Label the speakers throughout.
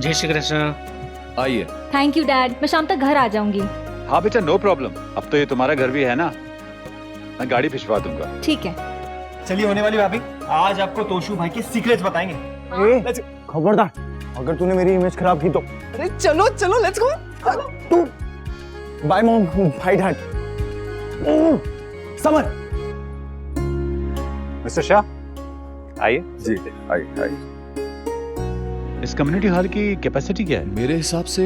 Speaker 1: जय श्री कृष्ण।
Speaker 2: आइए।
Speaker 3: Thank you dad, मैं शाम तक घर आ जाऊंगी।
Speaker 4: हाँ बेटा, नो प्रॉब्लम। अब तो ये तुम्हारा घर भी है ना, मैं गाड़ी भिजवा दूंगा।
Speaker 3: ठीक है।
Speaker 5: चलिए होने वाली भाभी, आज आपको तोशु भाई के सीक्रेट्स बताएंगे।
Speaker 6: खबरदार, अगर तूने मेरी इमेज खराब की तो।
Speaker 7: अरे चलो चलो, लेट्स गो।
Speaker 6: तू bye mom, bye dad. Samar.
Speaker 4: Mister Shah, आइए।
Speaker 2: जी आइए।
Speaker 4: इस कम्युनिटी हॉल की कैपेसिटी क्या है?
Speaker 2: मेरे हिसाब से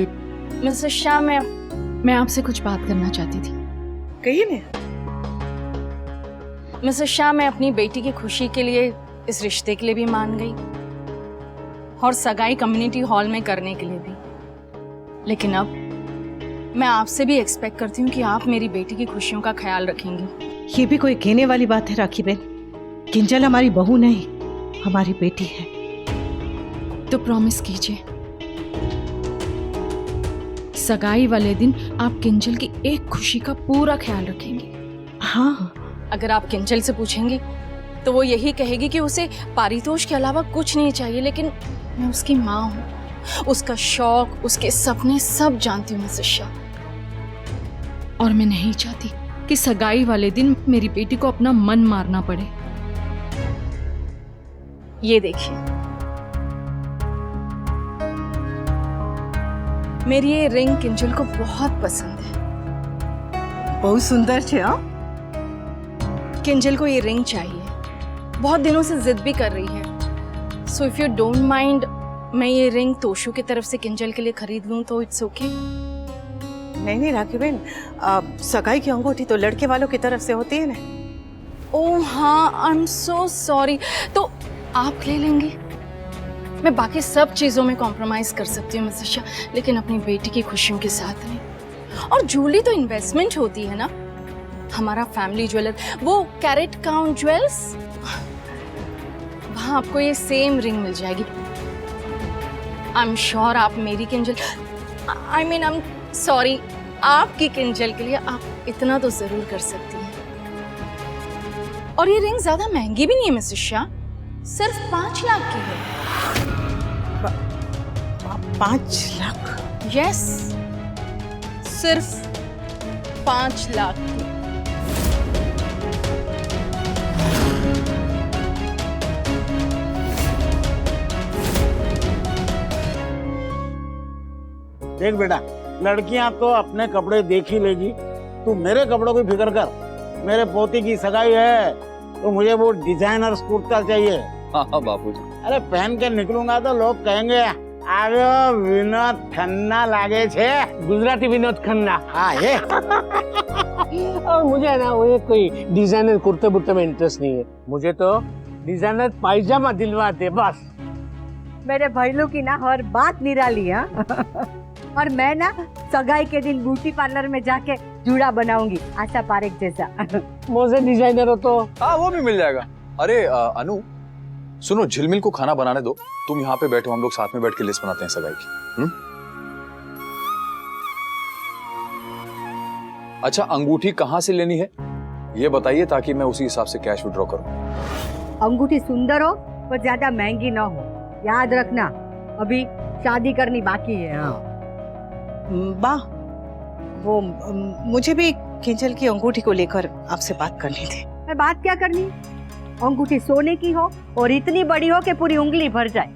Speaker 8: मिस्टर शाह, मैं आपसे कुछ बात करना चाहती थी।
Speaker 7: कहिए ना।
Speaker 8: मिस्टर शाह, मैं अपनी बेटी की खुशी के लिए इस रिश्ते के लिए भी मान गई और सगाई कम्युनिटी हॉल में करने के लिए भी, लेकिन अब मैं आपसे भी एक्सपेक्ट करती हूँ कि आप मेरी बेटी की खुशियों का ख्याल रखेंगी।
Speaker 9: ये भी कोई कहने वाली बात है राखी बहन? किंजल हमारी बहू नहीं, हमारी बेटी है।
Speaker 8: तो प्रॉमिस कीजिए, सगाई वाले दिन आप किंजल की एक खुशी का पूरा ख्याल रखेंगी।
Speaker 9: हाँ।
Speaker 8: अगर आप किंजल से पूछेंगी तो वो यही कहेगी कि उसे पारितोष के अलावा कुछ नहीं चाहिए, लेकिन मैं उसकी माँ हूँ, उसका शौक, उसके सपने सब जानती हूँ मिसेस शाह। और मैं नहीं चाहती कि सगाई वाले दिन मेरी बेटी को अपना मन मारना पड़े। ये देखिए, मेरी ये रिंग किंजल को बहुत पसंद है।
Speaker 7: बहुत सुंदर है। हाँ,
Speaker 8: किंजल को ये रिंग चाहिए, बहुत दिनों से जिद भी कर रही है। So if you don't mind, मैं ये रिंग तोशु की तरफ से किंजल के लिए खरीद लूं तो इट्स ओके?
Speaker 7: नहीं राखी बहन, सगाई की अंगूठी तो लड़के वालों की तरफ से होती है ना।
Speaker 8: ओह हाँ, आई एम सो सॉरी। तो आप ले लेंगे? मैं बाकी सब चीजों में कॉम्प्रोमाइज कर सकती हूँ मिसेस शाह, लेकिन अपनी बेटी की खुशियों के साथ नहीं। और ज्वेलरी तो इन्वेस्टमेंट होती है ना। हमारा फैमिली ज्वेलर, वो कैरेट काउंट ज्वेल्स, वहां आपको ये सेम रिंग मिल जाएगी। आई एम श्योर आप मेरी Kinjal, I mean I am sorry, आपकी किंजल के लिए आप इतना तो जरूर कर सकती हैं। और ये रिंग ज्यादा महंगी भी नहीं है मिसेस शाह, सिर्फ 5 लाख की है।
Speaker 7: 5 लाख?
Speaker 8: यस, सिर्फ 5 लाख की।
Speaker 6: देख बेटा, लड़कियां तो अपने कपड़े देख ही लेगी, तू मेरे कपड़ों की फिक्र कर। मेरे पोती की सगाई है तो मुझे वो डिजाइनर कुर्ता चाहिए।
Speaker 2: हाँ बापूजी।
Speaker 6: अरे पहन के निकलूंगा तो लोग कहेंगे अरे विनोद खन्ना लागे छे, गुजराती विनोद खन्ना। हाँ ये।
Speaker 10: और मुझे ना वो ये कोई डिजाइनर कुर्ते बुर्ते में इंटरेस्ट नहीं है, मुझे तो डिजाइनर पायजामा दिलवा दे बस।
Speaker 11: मेरे भैलू की ना हर बात निराली है। और मैं ना सगाई के दिन ब्यूटी पार्लर में जाके जूड़ा बनाऊंगी, आशा पारेख जैसा।
Speaker 10: मुझे डिजाइनर हो तो।
Speaker 2: हाँ वो भी मिल जाएगा। अरे अनु सुनो, झिलमिल को खाना बनाने दो, तुम यहाँ पे बैठो, हम लोग साथ में बैठ के लिस्ट बनाते हैं सगाई की। अच्छा, अंगूठी कहाँ से लेनी है ये बताइए, ताकि मैं उसी हिसाब से कैश विड्रॉ करूँ।
Speaker 11: अंगूठी सुंदर हो पर ज्यादा महंगी ना हो, याद रखना अभी शादी करनी बाकी है। हाँ।
Speaker 7: वाह, वो मुझे भी किंजल की अंगूठी को लेकर आपसे बात करनी थी।
Speaker 11: मैं बात क्या करनी, अंगूठी सोने की हो और इतनी बड़ी हो कि पूरी उंगली भर जाए।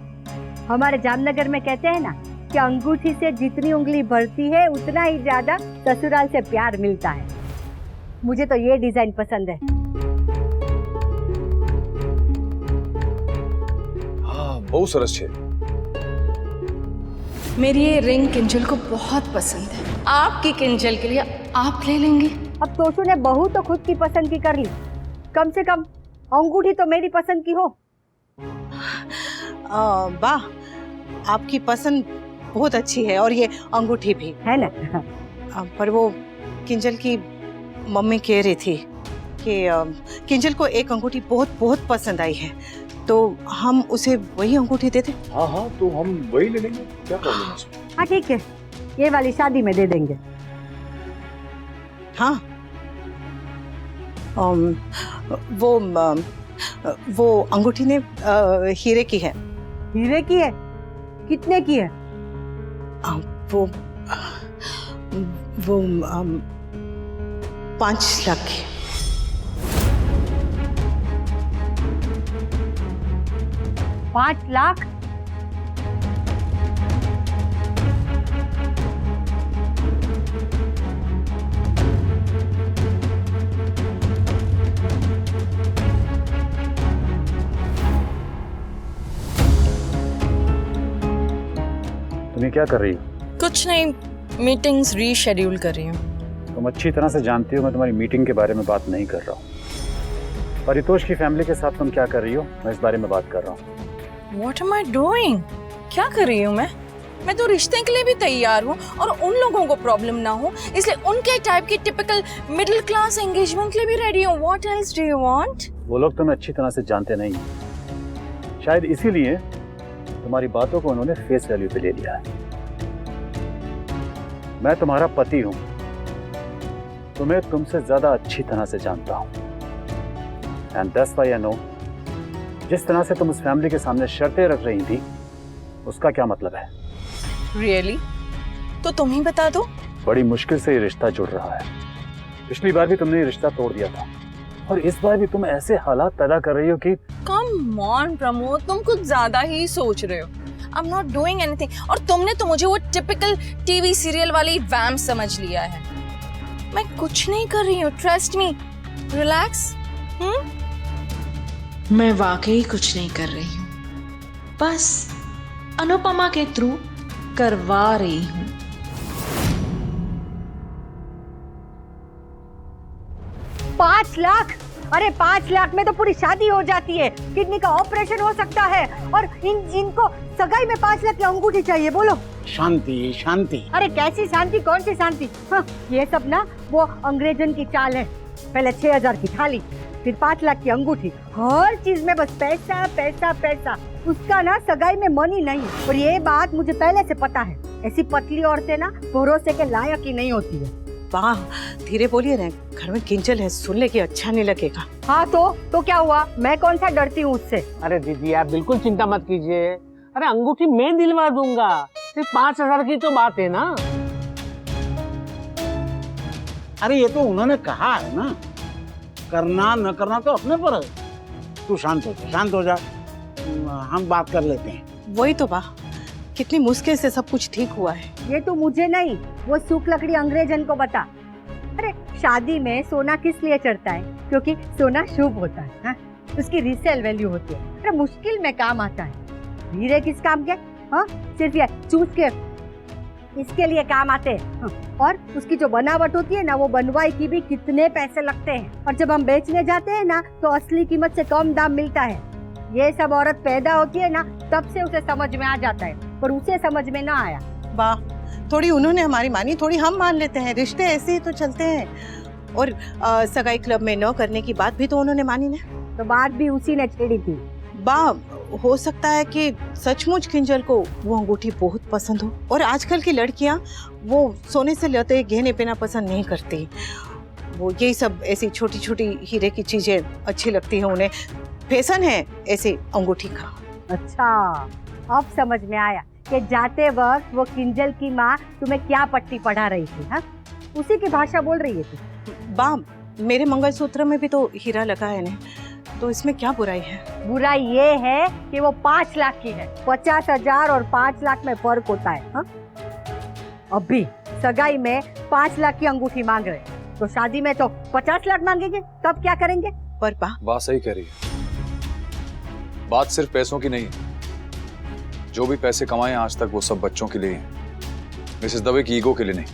Speaker 11: हमारे जामनगर में कहते हैं ना कि अंगूठी से जितनी उंगली भरती है उतना ही ज्यादा ससुराल से प्यार मिलता है। मुझे तो ये डिजाइन पसंद है।
Speaker 2: हाँ बहुत सरस है।
Speaker 8: मेरी ये रिंग किंजल को बहुत पसंद है, आपकी किंजल के लिए आप ले लेंगे?
Speaker 11: अब तोशु ने बहू तो खुद की पसंद की कर ली, कम से कम अंगूठी तो मेरी पसंद की हो।
Speaker 7: वाह, आपकी पसंद बहुत अच्छी है और ये अंगूठी भी
Speaker 11: है ना।
Speaker 7: पर वो किंजल की मम्मी कह रही थी कि किंजल को एक अंगूठी बहुत बहुत पसंद आई है, तो हम उसे वही अंगूठी देते।
Speaker 2: हाँ हाँ, तो हम वही ले लेंगे, क्या प्रॉब्लम है इसमें?
Speaker 11: हाँ ठीक है, ये वाली शादी में दे देंगे।
Speaker 7: हाँ, वो अंगूठी ने हीरे की है।
Speaker 11: हीरे की है? कितने की है?
Speaker 7: वो 5 लाख की।
Speaker 11: 5 लाख?
Speaker 4: तुम्हें क्या कर रही हो?
Speaker 8: कुछ नहीं, मीटिंग्स रीशेड्यूल कर रही हूँ।
Speaker 4: तुम अच्छी तरह से जानती हो मैं तुम्हारी मीटिंग के बारे में बात नहीं कर रहा हूँ। परितोष की फैमिली के साथ तुम क्या कर रही हो, मैं इस बारे में बात कर रहा हूँ।
Speaker 8: What am I doing? क्या कर रही हूँ मैं तो रिश्ते के लिए भी तैयार हूँ और उन लोगों को प्रॉब्लम ना हो इसलिए उनके टाइप की टिपिकल मिडिल क्लास एंगेजमेंट के लिए भी रेडी हूँ। What else do you want?
Speaker 4: वो लोग तुम्हें अच्छी तरह से जानते नहीं, शायद इसीलिए तुम्हारी बातों को उन्होंने फेस वैल्यू पे ले लिया है। मैं तुम्हारा पति हूं, तुम्हें तुमसे ज्यादा अच्छी तरह से जानता हूं। And that's why I know जिस तरह से तुम उस फैमिली के सामने शर्तें रख रही थी उसका क्या मतलब है।
Speaker 8: Really? तो तुम ही बता दो।
Speaker 4: बड़ी मुश्किल से ये रिश्ता जुड़ रहा है। पिछली बार भी तुमने ये रिश्ता तोड़ दिया था और इस बार भी तुम ऐसे हालात पैदा कर रही हो कि
Speaker 8: Come on प्रमोद, तुम कुछ ज्यादा ही सोच रहे हो। I'm not doing anything। और तुमने तो मुझे वो टिपिकल टीवी सीरियल वाली वैम समझ लिया है। मैं कुछ नहीं कर रही हूँ, ट्रस्ट मी, रिलैक्स।
Speaker 1: मैं वाकई कुछ नहीं कर रही हूँ, बस अनुपमा के थ्रू करवा रही हूँ।
Speaker 11: पाँच लाख? अरे 5 लाख में तो पूरी शादी हो जाती है, किडनी का ऑपरेशन हो सकता है, और इनको सगाई में 5 लाख की अंगूठी चाहिए। बोलो।
Speaker 6: शांति शांति।
Speaker 11: अरे कैसी शांति, कौन सी शांति? हाँ, ये सब ना वो अंग्रेजन की चाल है। पहले 6000 की थाली, फिर 5 लाख की अंगूठी, हर चीज में बस पैसा पैसा पैसा। उसका ना सगाई में मन ही नहीं, और ये बात मुझे पहले से पता है। ऐसी पतली औरतें ना भरोसे के लायक ही नहीं होती है।
Speaker 7: वाह, धीरे बोलिए ना, घर में किंजल है, सुन ले कि अच्छा नहीं लगेगा।
Speaker 11: हाँ तो क्या हुआ? मैं कौन सा डरती हूँ उससे?
Speaker 10: अरे दीदी आप बिल्कुल चिंता मत कीजिए, अरे अंगूठी मैं दिलवा दूंगा, सिर्फ 5000 की तो बात है ना।
Speaker 6: अरे ये तो उन्होंने कहा है ना, करना न करना तो अपने पर है। तू शांत हो जा, हम बात कर लेते हैं।
Speaker 7: वही तो वाह, कितनी मुश्किल से सब कुछ ठीक हुआ है।
Speaker 11: ये तो मुझे नहीं, वो सूख लकड़ी अंग्रेजन को बता। अरे शादी में सोना किस लिए चढ़ता है? क्योंकि सोना शुभ होता है, हाँ? उसकी रीसेल वैल्यू होती है। अरे मुश्किल में काम आता है, हीरे किस काम के? हाँ, सिर्फ ये चूस के इसके लिए काम आते हैं। हाँ? और उसकी जो बनावट होती है ना, वो बनवाई की भी कितने पैसे लगते हैं, और जब हम बेचने जाते हैं ना तो असली कीमत से कम दाम मिलता है। ये सब औरत पैदा होती है ना, तब से उसे समझ में आ जाता है, पर उसे समझ में ना आया।
Speaker 7: वाह, थोड़ी उन्होंने हमारी मानी, थोड़ी हम मान लेते हैं। रिश्ते ऐसे ही तो चलते हैं। और सगाई क्लब में न करने की बात भी तो उन्होंने मानी ना।
Speaker 11: तो बात भी उसी ने छेड़ी थी।
Speaker 7: वाह, हो सकता है कि सचमुच किंजल को वो अंगूठी बहुत पसंद हो, और आजकल की लड़कियां वो सोने से लते गहने पहना पसंद नहीं करती। वो यही सब ऐसी छोटी छोटी हीरे की चीजें अच्छी लगती है उन्हें, फैशन है ऐसे अंगूठी का। अच्छा,
Speaker 11: अब समझ में आया कि जाते वक्त वो किंजल की माँ तुम्हें क्या पट्टी पढ़ा रही थी। हाँ, उसी की भाषा बोल रही है तू।
Speaker 7: वाह, मेरे मंगलसूत्र में भी तो हीरा लगा है ना, तो इसमें क्या बुराई है?
Speaker 11: बुराई ये है कि वो 5 लाख की है। 50,000 और 5 लाख में फर्क होता है। हाँ? अभी सगाई में 5 लाख की अंगूठी मांग रहे, तो शादी में तो 50 लाख मांगेंगे, तब क्या करेंगे?
Speaker 7: पर
Speaker 2: बात सही कह रही है, बात सिर्फ पैसों की नहीं है। जो भी पैसे कमाए आज तक वो सब बच्चों के लिए हैं, मिसेस दवे की ईगो के लिए नहीं।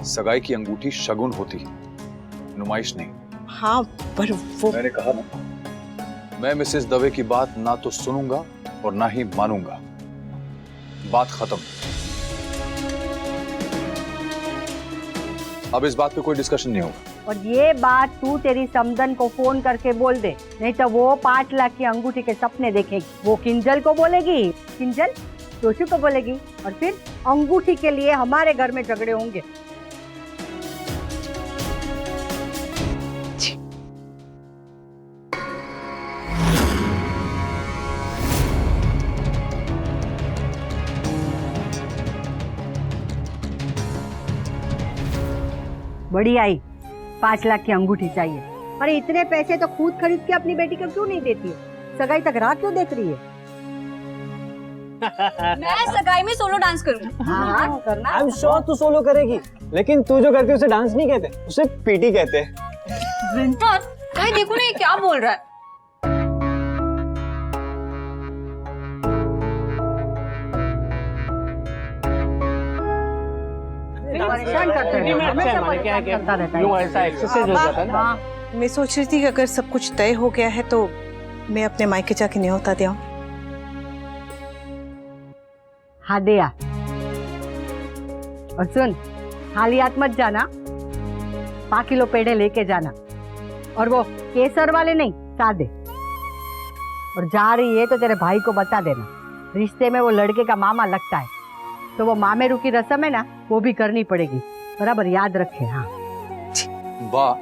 Speaker 2: सगाई की अंगूठी शगुन होती है, नुमाइश नहीं।
Speaker 7: हाँ, पर वो
Speaker 2: मैंने कहा ना, मैं मिसेस दवे की बात ना तो सुनूंगा और ना ही मानूंगा। बात खत्म। अब इस बात पे कोई डिस्कशन नहीं होगा।
Speaker 11: और ये बात तू तेरी समदन को फोन करके बोल दे, नहीं तो वो 5 लाख की अंगूठी के सपने देखेगी। वो किंजल को बोलेगी, किंजल तोशु को बोलेगी, और फिर अंगूठी के लिए हमारे घर में झगड़े होंगे। बड़ी आई 5 लाख की अंगूठी चाहिए। अरे इतने पैसे तो खुद खरीद के अपनी बेटी को क्यों नहीं देती है? सगाई तक राह क्यों देख रही है?
Speaker 3: मैं सगाई में सोलो डांस करूंगी।
Speaker 11: हाँ करना।
Speaker 5: आई एम श्योर तू सोलो करेगी, लेकिन तू जो करती है उसे डांस नहीं कहते, उसे पीटी कहते हैं।
Speaker 3: विंटर, भाई देखो ना ये क्या बोल रहा है।
Speaker 11: परेशान करते हैं।
Speaker 10: ऐसा एक्सरसाइज हो जाता है ना।
Speaker 7: हाँ, मैं सोच रही थी कि अगर सब कुछ तय हो गया है तो मैं अपने मायके जाके न्योता दे आऊं।
Speaker 11: हाँ दे आ। और सुन, खाली हाथ मत जाना, 5 किलो पेड़े लेके जाना, और वो केसर वाले नहीं, सादे। और जा रही है तो तेरे भाई को बता देना, रिश्ते में वो लड़के का मामा लगता है, तो वो मामेरू की रस्म है ना, वो भी करनी पड़ेगी। बराबर याद रखे। हाँ
Speaker 2: वाह,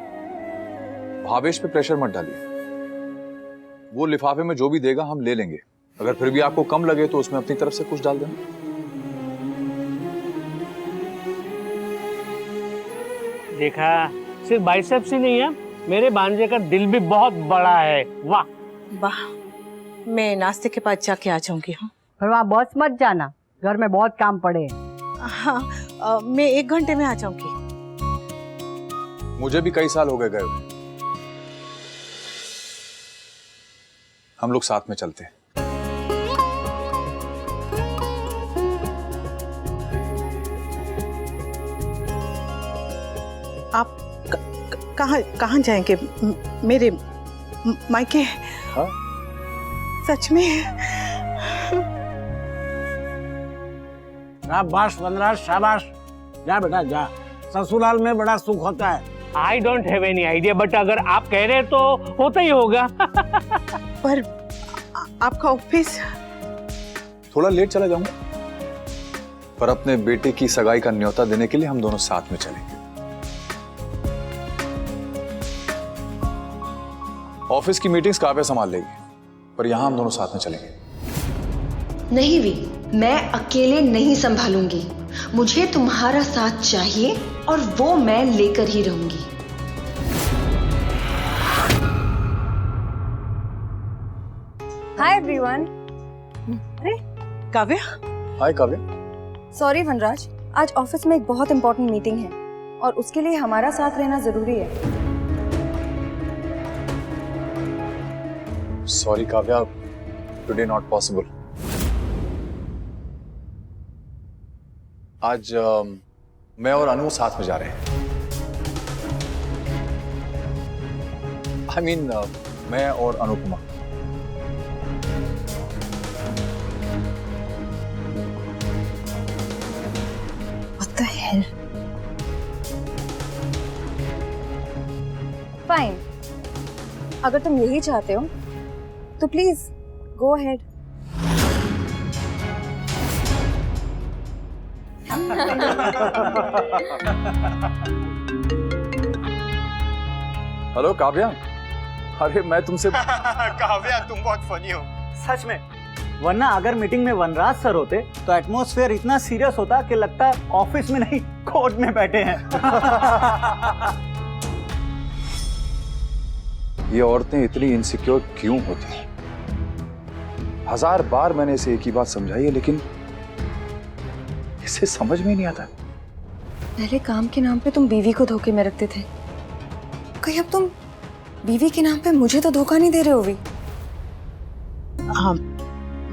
Speaker 2: भावेश पे प्रेशर मत डालिए। वो लिफाफे में जो भी देगा हम ले लेंगे। अगर फिर भी आपको कम लगे तो उसमें अपनी तरफ से कुछ डाल देना।
Speaker 10: देखा, सिर्फ बाइसेप्स ही नहीं है, मेरे भांजे का दिल भी बहुत बड़ा है। वाह
Speaker 7: वाह, मैं नाश्ते के बाद जाके आ जाऊंगी। हाँ
Speaker 11: पर वहाँ बस मत जाना, घर में बहुत काम पड़े हैं।
Speaker 7: हाँ, मैं 1 घंटे में आ जाऊंगी।
Speaker 2: मुझे भी कई साल हो गए गए हुए। हम लोग साथ में चलते हैं।
Speaker 7: आप कहाँ जाएंगे? मेरे मायके?
Speaker 2: हाँ?
Speaker 7: सच में?
Speaker 6: शाबाश वनराज, शाबाश। जा बेटा जा, ससुराल में बड़ा सुख होता है।
Speaker 10: I don't have any idea, but अगर आप कह रहे हैं तो होता ही होगा।
Speaker 7: पर आपका ऑफिस?
Speaker 2: थोड़ा लेट चला जाऊंगा, पर अपने बेटे की सगाई का न्योता देने के लिए हम दोनों साथ में चलेंगे। ऑफिस की मीटिंग्स काव्या संभाल लेगी, पर यहां हम दोनों साथ में चलेंगे।
Speaker 1: नहीं वी, मैं अकेले नहीं संभालूंगी। मुझे तुम्हारा साथ चाहिए और वो मैं लेकर ही रहूंगी।
Speaker 3: Hi everyone.
Speaker 7: अरे काव्या।
Speaker 2: हाय काव्या।
Speaker 3: सॉरी वनराज, आज ऑफिस में एक बहुत इंपॉर्टेंट मीटिंग है और उसके लिए हमारा साथ रहना जरूरी है।
Speaker 2: Sorry Kavya, today not possible. आज मैं और अनु साथ में जा रहे हैं। I mean, मैं और Anupama.
Speaker 7: What the hell?
Speaker 3: Fine, अगर तुम यही चाहते हो तो please go ahead.
Speaker 2: Hello Kavya, अरे मैं तुमसे
Speaker 5: काव्या तुम बहुत फनी हो
Speaker 6: सच में, वरना अगर मीटिंग में वनराज सर होते तो एटमॉस्फेयर इतना सीरियस होता कि लगता ऑफिस में नहीं कोर्ट में बैठे हैं।
Speaker 2: ये औरतें इतनी इनसिक्योर क्यों होती हैं? 1000 बार मैंने इसे एक ही बात समझाई है, लेकिन इसे समझ में ही नहीं आता।
Speaker 3: पहले काम के नाम पे तुम बीवी को धोखे में रखते थे, कहीं अब तुम बीवी के नाम पे मुझे तो धोखा नहीं दे रहे हो भी?
Speaker 7: हाँ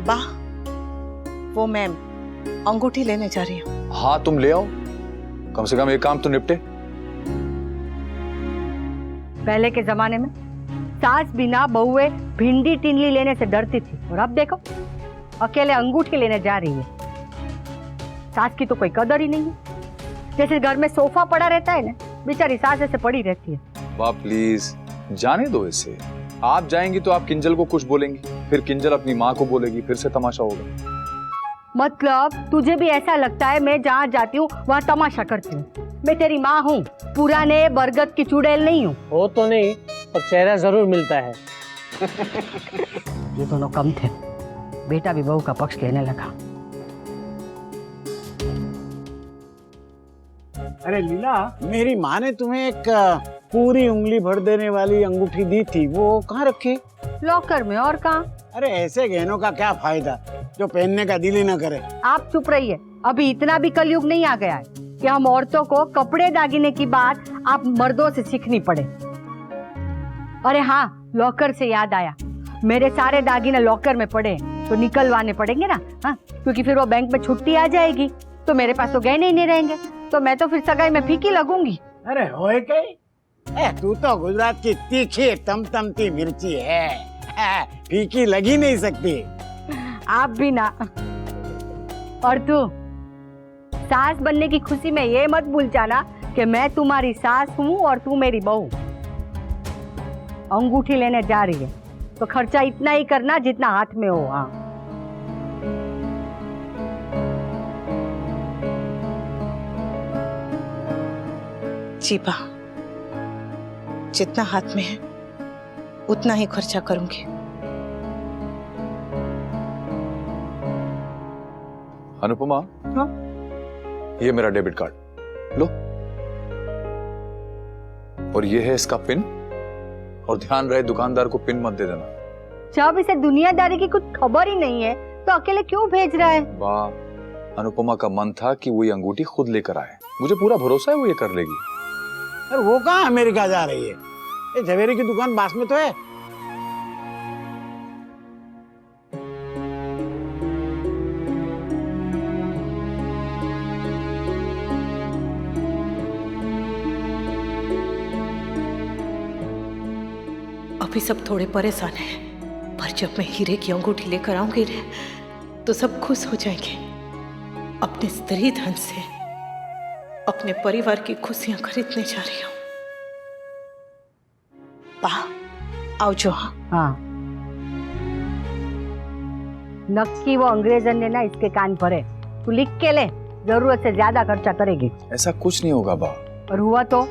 Speaker 7: वाह, वो मैं अंगूठी लेने जा रही हूँ।
Speaker 2: हाँ तुम ले आओ, कम से कम एक काम तो निपटे।
Speaker 11: पहले के जमाने में सास बिना बहुए भिंडी टिंडली लेने से डरती थी, और अब देखो अकेले अंगूठी लेने जा रही है। सास की तो कोई कदर ही नहीं है। जैसे घर में सोफा पड़ा रहता है ना, बेचारी सास ऐसे पड़ी रहती है।
Speaker 2: वाह प्लीज जाने दो इसे। आप जाएंगी तो आप किंजल को कुछ बोलेंगी, फिर किंजल अपनी माँ को बोलेगी, फिर से तमाशा होगा।
Speaker 11: मतलब तुझे भी ऐसा लगता है मैं जहाँ जाती हूँ वहाँ तमाशा करती हूँ? मैं तेरी माँ हूँ, पुराने बरगद की चुड़ैल नहीं हूँ।
Speaker 10: हो तो नहीं, पर चेहरा जरूर मिलता है।
Speaker 11: ये दोनों कम थे, बेटा भी बहू का पक्ष कहने लगा।
Speaker 6: अरे लीला, मेरी माँ ने तुम्हें एक पूरी उंगली भर देने वाली अंगूठी दी थी, वो कहाँ रखी?
Speaker 11: लॉकर में, और कहाँ?
Speaker 6: अरे ऐसे गहनों का क्या फायदा जो पहनने का दिल ही न करे।
Speaker 11: आप चुप रहिए, अभी इतना भी कलयुग नहीं आ गया है कि हम औरतों को कपड़े दागिने की बात आप मर्दों से सीखनी पड़े। अरे हाँ, लॉकर से याद आया, मेरे सारे दागिने लॉकर में पड़े तो निकलवाने पड़ेंगे ना। हाँ, क्योंकि फिर वो बैंक में छुट्टी आ जाएगी तो मेरे पास तो गहने ही नहीं रहेंगे, तो मैं तो फिर सगाई में फीकी लगूंगी।
Speaker 6: अरे होए कहीं, तू तो गुजरात की तीखी तमतमती मिर्ची है, फीकी लगी नहीं सकती।
Speaker 11: आप भी ना। और तू सास बनने की खुशी में ये मत भूल जाना कि मैं तुम्हारी सास हूँ और तू मेरी बहू। अंगूठी लेने जा रही है तो खर्चा इतना ही करना जितना हाथ में हो। हाँ,
Speaker 7: जीपा, जितना हाथ में है उतना ही खर्चा करूंगी।
Speaker 2: अनुपमा,
Speaker 7: हाँ?
Speaker 2: ये मेरा डेबिट कार्ड लो, और ये है इसका पिन, और ध्यान रहे दुकानदार को पिन मत दे देना।
Speaker 11: जब इसे दुनियादारी की कुछ खबर ही नहीं है तो अकेले क्यों भेज रहा है?
Speaker 2: वाह, अनुपमा का मन था कि वो ये अंगूठी खुद लेकर आए, मुझे पूरा भरोसा है वो ये कर लेगी।
Speaker 6: अरे वो कहाँ अमेरिका जा रही है? ये झवेरी की दुकान पास में तो है।
Speaker 9: अभी सब थोड़े परेशान हैं, पर जब मैं हीरे की अंगूठी लेकर आऊंगी रे तो सब खुश हो जाएंगे। अपने स्त्री धन से अपने परिवार की खुशियां खरीदने जा रही हूँ।
Speaker 7: आओ जो।
Speaker 11: हाँ, नक्की वो अंग्रेजन ने ना इसके कान भरे। तू लिख के ले, जरूरत से ज्यादा खर्चा करेगी।
Speaker 2: ऐसा कुछ नहीं होगा बा।
Speaker 11: और हुआ तो